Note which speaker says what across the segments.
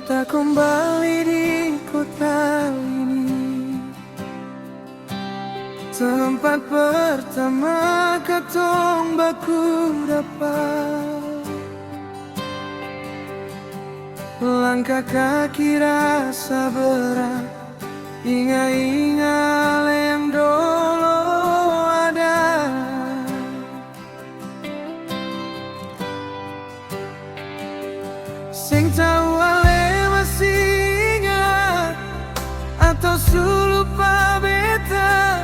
Speaker 1: Beta kembali di kota ini, tempat pertama katong baku dapat. Langkah kaki rasa berat, ingat-ingat yang dulu ada. Sing tahu ale masih ingat atau lupa beta,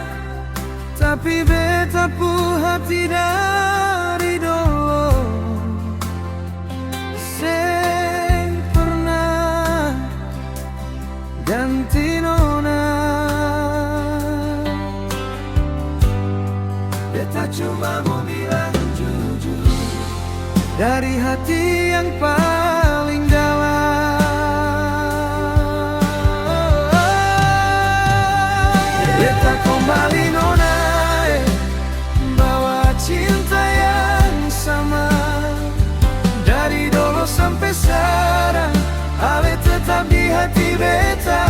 Speaker 1: tapi beta pu hati dari dulu. Sing pernah ganti nona, beta cuma mau bilang jujur dari hati yang paling dalam. Beta kembali nona, bawa cinta yang sama. Dari dulu sampai sekarang, ale tetap di hati beta.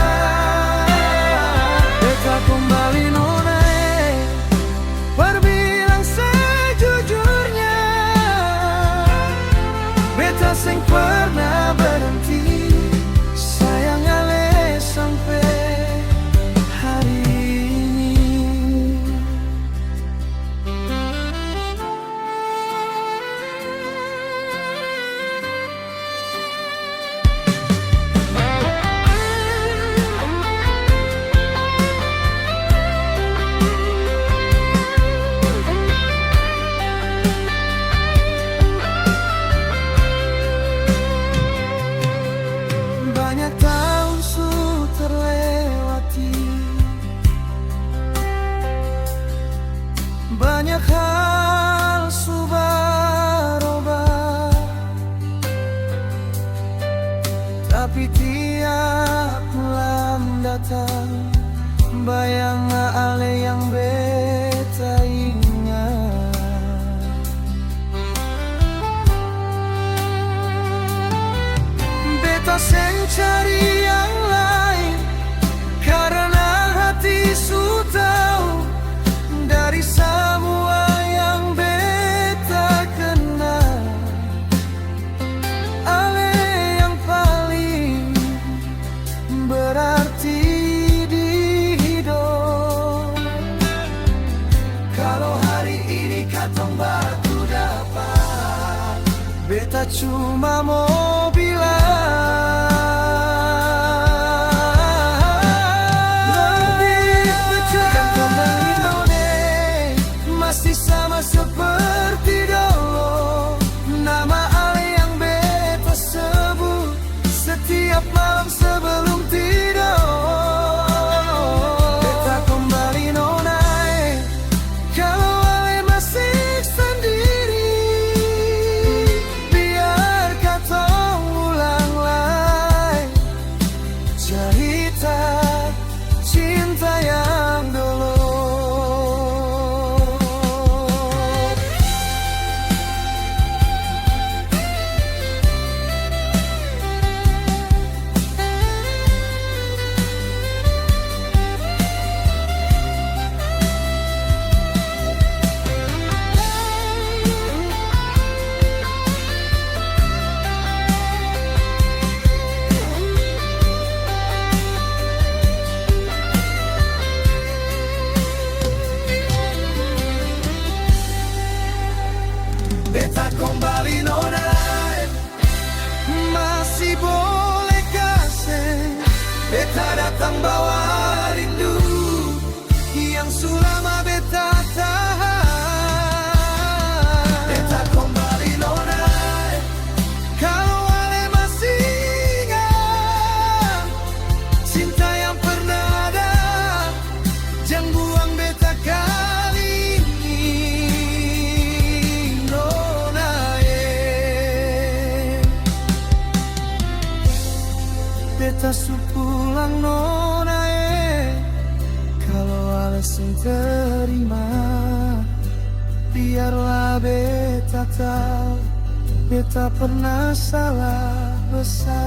Speaker 1: Beta kembali nona, berbilang sejujurnya. Beta sing pernah berhenti sayang ale sampai hari ini. Banyak tahun su terlewati, banyak hal su berubah, tapi tiap malam datang bayang ale yang beta ingat. Beta seng cari yang lain karena hati su tahu dari semua yang beta kenal, ale yang paling berarti di hidup. Kalau hari ini katong baru dapat, beta cuma mau bilang masih sama seperti dulu. Nama ale yang beta sebut setiap malam sebelum tidur. Beta kembali nona, kalau ale masih sendiri, biar katong ulang lagi cerita cinta yang dulu. Beta kembali nona, masih boleh kasih. Beta datang bawa rindu yang selama beta tahan. Beta kembali nona, kalau ale masih ingat cinta yang pernah ada, jangan buang beta kali ini. Beta su pulang nona, kalau ale sing terima, biarlah beta tahu beta pernah salah besar.